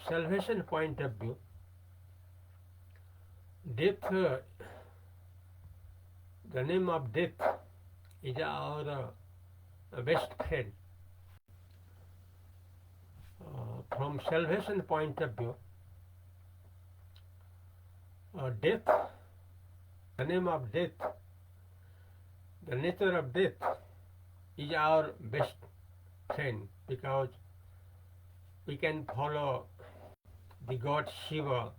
salvation point of view, death, the name of death is our best friend. From salvation point of view, death, the name of death, the nature of death is our best friend, because we can follow the god Shiva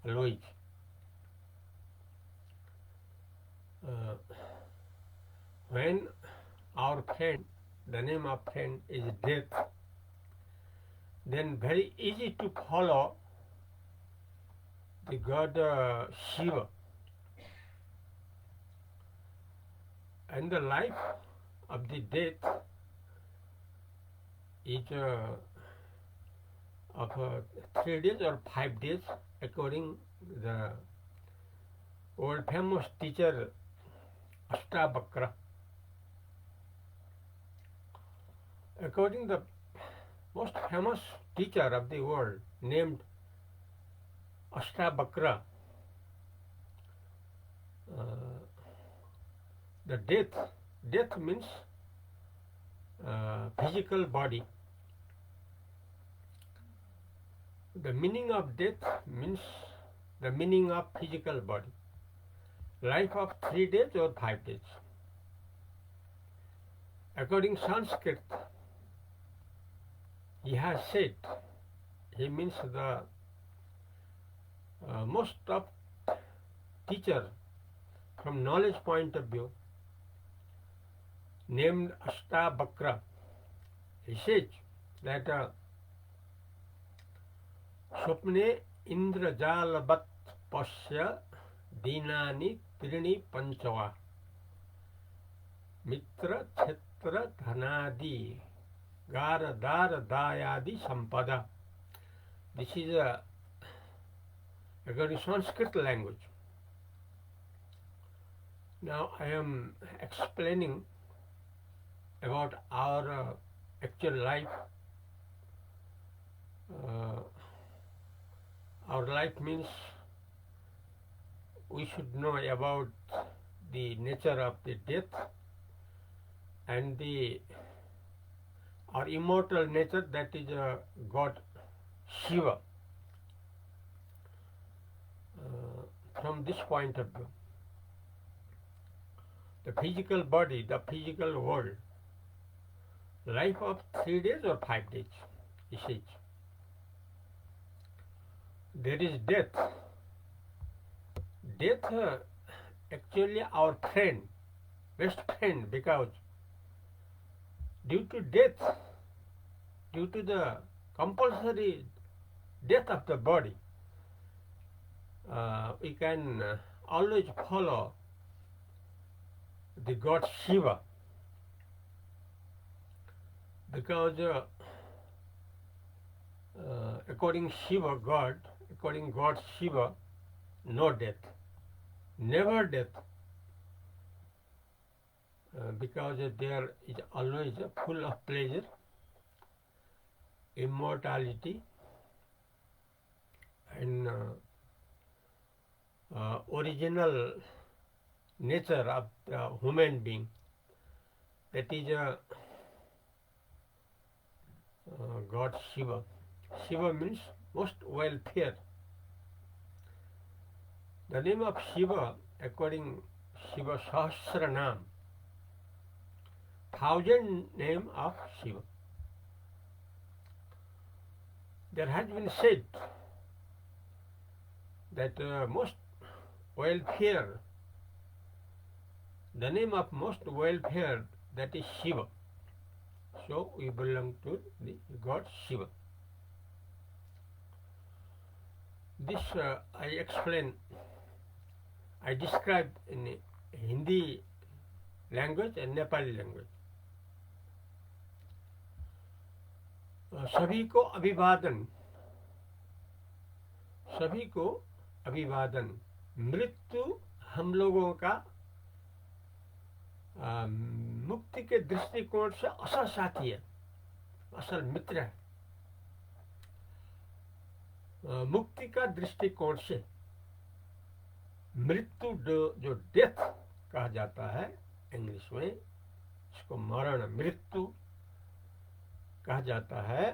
always. When our friend, the name of friend is death, then very easy to follow the god Shiva. And the life of the death is of 3 days or 5 days, according the world famous teacher Ashtavakra. According the most famous teacher of the world named Ashtavakra, the death means physical body. The meaning of death means the meaning of physical body. Life of 3 days or 5 days. According Sanskrit, he has said, he means the most of teacher from knowledge point of view, named Ashtavakra. He says that स्वप्ने इंद्रजालवत् पश्य दीनानि त्रीणि पंचवा मित्र क्षेत्र धनादि गारदार दायादि संपदा. This is a Sanskrit language. Now I am explaining about our actual life. Our life means we should know about the nature of the death and our immortal nature, that is God Shiva. From this point of view, the physical body, the physical world, life of 3 days or 5 days, he says. There is death. Death actually our friend, best friend, because due to death, due to the compulsory death of the body, we can always follow the god Shiva, because according God Shiva, no death, never death, because there is always full of pleasure, immortality, and original nature of the human being. That is God Shiva. Shiva means most welfare. The name of Shiva, according Shiva Sahasranam, 1000 name of Shiva. There has been said that most welfare, the name of most welfare, that is Shiva. So we belong to the god Shiva. This I described in Hindi language and Nepali language. सभी को अभिवादन, सभी को अभिवादन. मृत्यु हम लोगों का मुक्ति के दृष्टिकोण से असल साथी है, असल मित्र है. मुक्ति का दृष्टिकोण से मृत्यु जो डेथ कहा जाता है इंग्लिश में, इसको मरण मृत्यु कहा जाता है,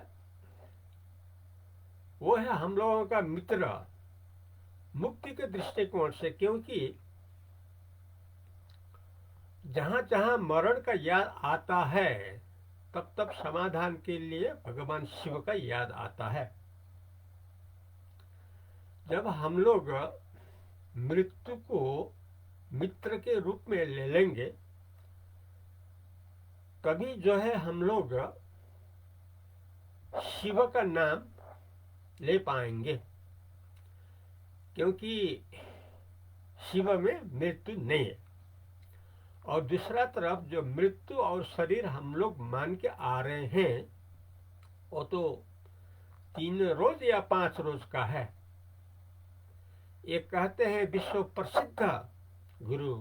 वो है हम लोगों का मित्र मुक्ति के दृष्टिकोण से। क्योंकि जहां जहां मरण का याद आता है तब तब समाधान के लिए भगवान शिव का याद आता है। जब हम लोग मृत्यु को मित्र के रूप में ले लेंगे तभी जो है हम लोग शिव का नाम ले पाएंगे, क्योंकि शिव में मृत्यु नहीं है। और दूसरा तरफ जो मृत्यु और शरीर हम लोग मान के आ रहे हैं वो तो 3 रोज या 5 रोज का है। ये कहते हैं विश्व प्रसिद्ध गुरु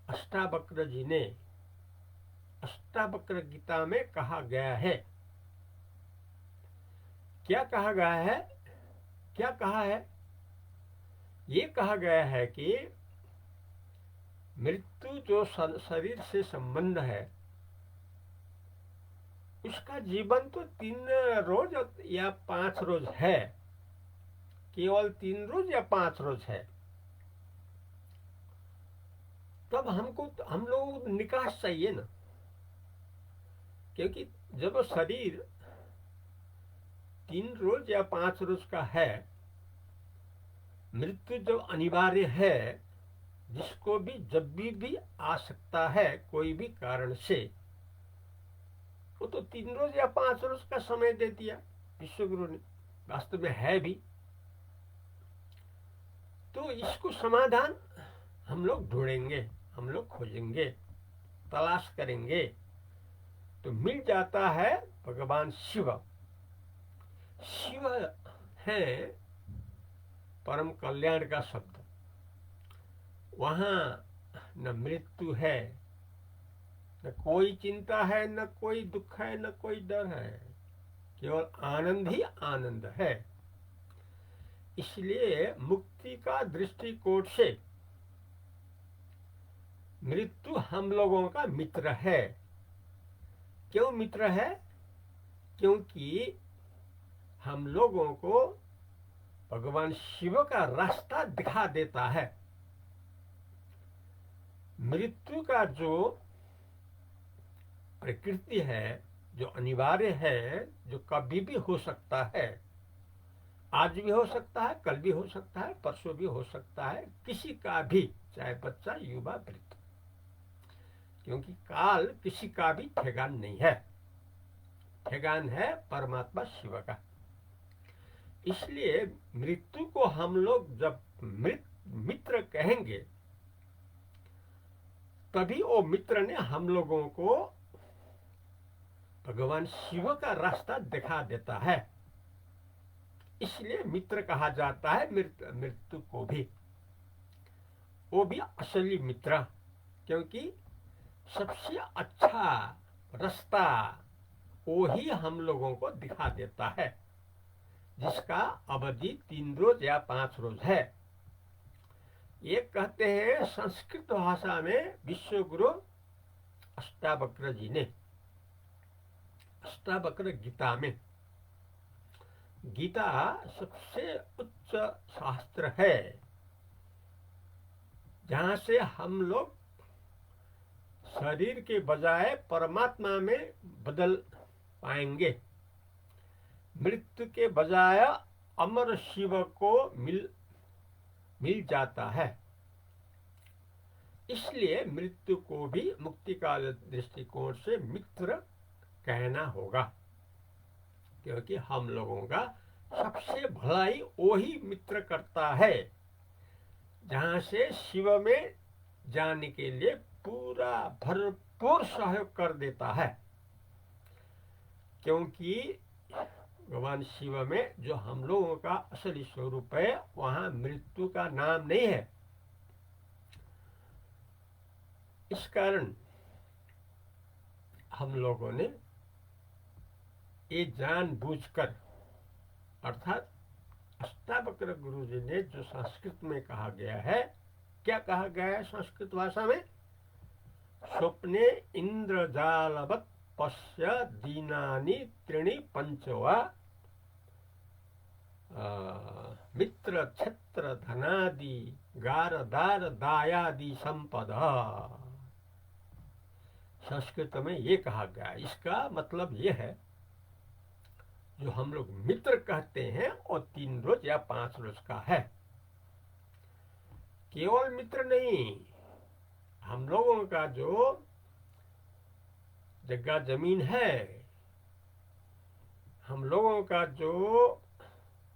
अष्टावक्र जी ने अष्टावक्र गीता में कहा गया है। क्या कहा गया है? क्या कहा है? ये कहा गया है कि मृत्यु जो शरीर से संबंध है उसका जीवन तो 3 रोज या 5 रोज है, केवल 3 रोज या 5 रोज है। तब हम लोग निकास चाहिए ना, क्योंकि जब शरीर 3 रोज या 5 रोज का है, मृत्यु जब अनिवार्य है, जिसको भी जब भी आ सकता है कोई भी कारण से, वो तो 3 रोज या 5 रोज का समय दे दिया विश्वगुरु ने, वास्तव में है भी। तो इसको समाधान हम लोग ढूंढेंगे, हम लोग खोजेंगे, तलाश करेंगे तो मिल जाता है भगवान शिव। शिव है परम कल्याण का शब्द। वहां न मृत्यु है, न कोई चिंता है, न कोई दुख है, न कोई डर है, केवल आनंद ही आनंद है। इसलिए मुक्ति का दृष्टिकोण से मृत्यु हम लोगों का मित्र है। क्यों मित्र है? क्योंकि हम लोगों को भगवान शिव का रास्ता दिखा देता है। मृत्यु का जो प्रकृति है, जो अनिवार्य है, जो कभी भी हो सकता है, आज भी हो सकता है, कल भी हो सकता है, परसों भी हो सकता है, किसी का भी, चाहे बच्चा, युवा, वृद्ध, क्योंकि काल किसी का भी ठेगान नहीं है। ठेगान है परमात्मा शिव का। इसलिए मृत्यु को हम लोग जब मित्र कहेंगे तभी वो मित्र ने हम लोगों को भगवान शिव का रास्ता दिखा देता है। इसलिए मित्र कहा जाता है मृत्यु को भी, वो भी असली मित्र, क्योंकि सबसे अच्छा रास्ता वो ही हम लोगों को दिखा देता है, जिसका अवधि 3 रोज या 5 रोज है। ये कहते हैं संस्कृत भाषा में विश्वगुरु अष्टावक्र जी ने, अष्टावक्र गीता में। गीता सबसे उच्च शास्त्र है जहां से हम लोग शरीर के बजाय परमात्मा में बदल पाएंगे, मृत्यु के बजाय अमर शिव को मिल जाता है। इसलिए मृत्यु को भी मुक्ति का दृष्टिकोण से मित्र कहना होगा, क्योंकि हम लोगों का सबसे भलाई वही मित्र करता है, जहां से शिव में जाने के लिए पूरा भरपूर सहयोग कर देता है। क्योंकि भगवान शिव में जो हम लोगों का असली स्वरूप है, वहां मृत्यु का नाम नहीं है। इस कारण हम लोगों ने ये जानबूझकर, अर्थात वक्र गुरु जी ने जो संस्कृत में कहा गया है, क्या कहा गया है संस्कृत भाषा में? स्वप्ने इंद्रजालवत् पश्य दीनानि त्रीणि पंचवा मित्र छत्र धनादि गारदार दायादि संपदा। संस्कृत में ये कहा गया। इसका मतलब ये है, जो हम लोग मित्र कहते हैं और 3 रोज या 5 रोज का है। केवल मित्र नहीं, हम लोगों का जो जगह जमीन है, हम लोगों का जो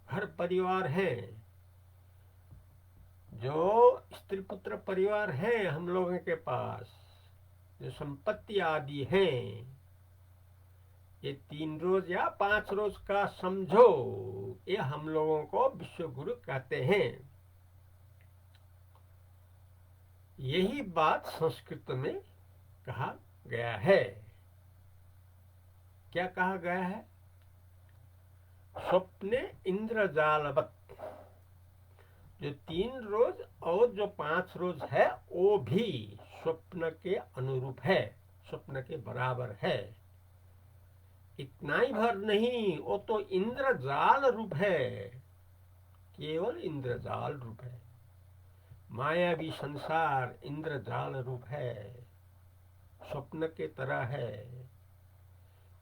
घर परिवार है, जो स्त्री पुत्र परिवार है, हम लोगों के पास जो संपत्ति आदि हैं, ये 3 रोज या 5 रोज का समझो, ये हम लोगों को विश्व गुरु कहते हैं। यही बात संस्कृत में कहा गया है। क्या कहा गया है? स्वप्ने इंद्रजालवत्। जो 3 रोज और जो 5 रोज है, वो भी स्वप्न के अनुरूप है, स्वप्न के बराबर है। इतना ही भर नहीं, वो तो इंद्रजाल रूप है, केवल इंद्रजाल रूप है। मायावी संसार इंद्रजाल रूप है, स्वप्न के तरह है।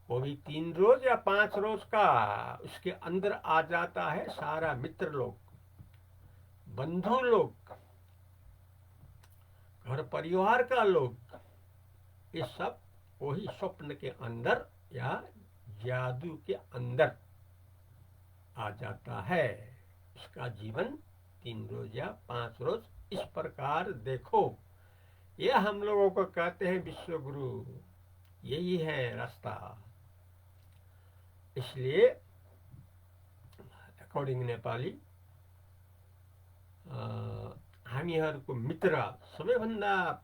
वो भी 3 रोज या 5 रोज का, उसके अंदर आ जाता है सारा मित्र लोग, बंधु लोग, घर परिवार का लोग, ये सब वही स्वप्न के अंदर या जादू के अंदर आ जाता है। इसका जीवन 3 रोज या 5 रोज इस प्रकार देखो। ये हम लोगों को कहते हैं विश्व गुरु, यही है रास्ता। इसलिए अकॉर्डिंग नेपाली हामीहरूको मित्र, सबैभन्दा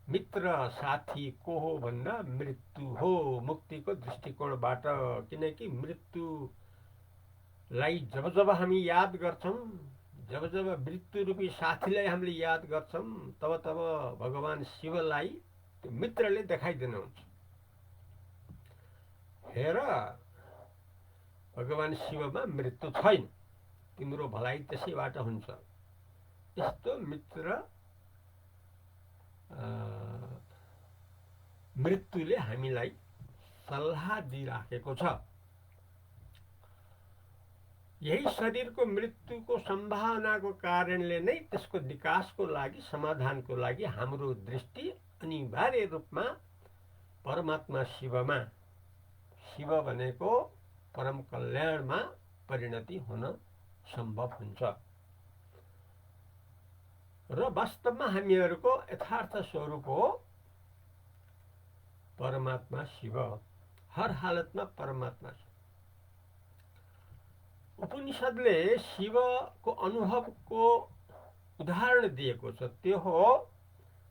मित्र साथी को हो भन्दा मृत्यु हो, मुक्तिको दृष्टिकोणबाट। किनकि मृत्युलाई जब जब हामी याद गर्छौं, जब जब मृत्यु रूपी साथीलाई हामीले याद गर्छौं, तब तब भगवान शिवलाई त्यो मित्रले देखाइदिनुहुन्छ। हेर, भगवान शिवमा मृत्यु छैन, तिम्रो भलाइ त्यसैबाट हुन्छ। यस्तो मित्र मृत्युले हामीलाई सल्लाह दिइराखेको छ। यही शरीरको मृत्युको सम्भावनाको कारणले नै त्यसको विकासको लागि, समाधानको लागि हाम्रो दृष्टि अनिवार्य रूपमा परमात्मा शिवमा, शिव भनेको परम कल्याणमा परिणति हुन सम्भव हुन्छ। र वास्तवमा हामीहरूको यथार्थ स्वरूप हो परमात्मा शिव, हर हालतमा परमात्मा शिव। उपनिषदले शिवको अनुभवको उदाहरण दिएको छ, त्यो हो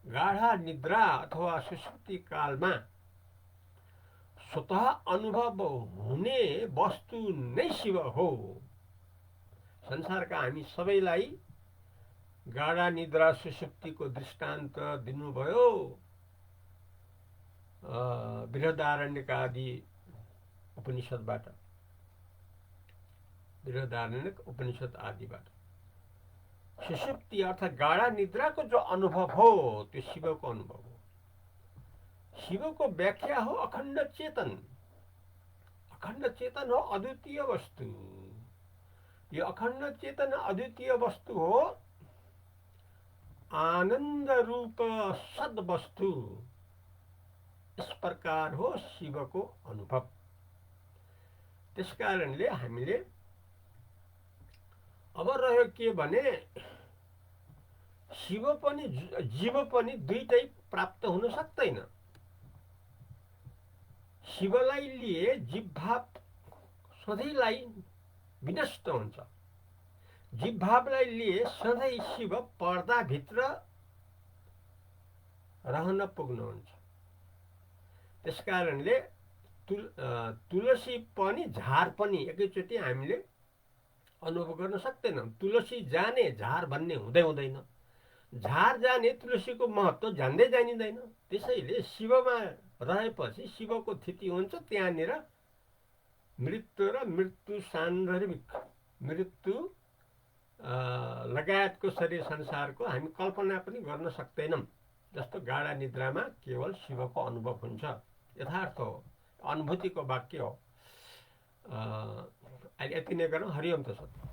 गाढा निद्रा अथवा सुषुप्ति कालमा स्वतः अनुभव हुने वस्तु नै शिव हो। संसारका हामी सबैलाई गाढा निद्रा सुषुप्तिको दृष्टान्त दिनुभयो बृहदारण्यक आदि उपनिषदबाट, बृहदारण्यक उपनिषद आदिबाट। सुषुप्ति अर्थात् गाढा निद्राको जो अनुभव हो, त्यो शिवको अनुभव हो। शिवको व्याख्या हो अखण्ड चेतन। अखण्ड चेतन हो अद्वितीय वस्तु। यो अखण्ड चेतन अद्वितीय वस्तु हो, आनंद रूप सद वस्तु। इस प्रकार हो शिवको अनुभव। त्यसकारणले हामीले अब रह्यो के भने, शिव पनि जीव पनि दुईटै प्राप्त हुन सक्दैन। शिवलाई लिए जीवभाव सधैँलाई विनष्ट हुन्छ। जीवभावलाई लिए सधैँ शिव पर्दाभित्र रहन पुग्नुहुन्छ। त्यसकारणले तुलसी पनि झार पनि एकैचोटि हामीले अनुभव गर्न सक्दैनौँ। तुलसी जाने झार भन्ने हुँदैन। झार जाने तुलसीको महत्त्व जान्दै जानिँदैन। त्यसैले शिवमा रहेपछि शिवको स्थिति हुन्छ, त्यहाँनिर मृत्यु र मृत्यु सान्दर्भिक मृत्यु लगायतको शरीर संसारको हामी कल्पना पनि गर्न सक्दैनौँ। जस्तो गाढा निद्रामा केवल शिवको अनुभव हुन्छ, यथार्थ हो, अनुभूतिको वाक्य हो। अहिले यति नै गरौँ। हरिओम तत्सत्।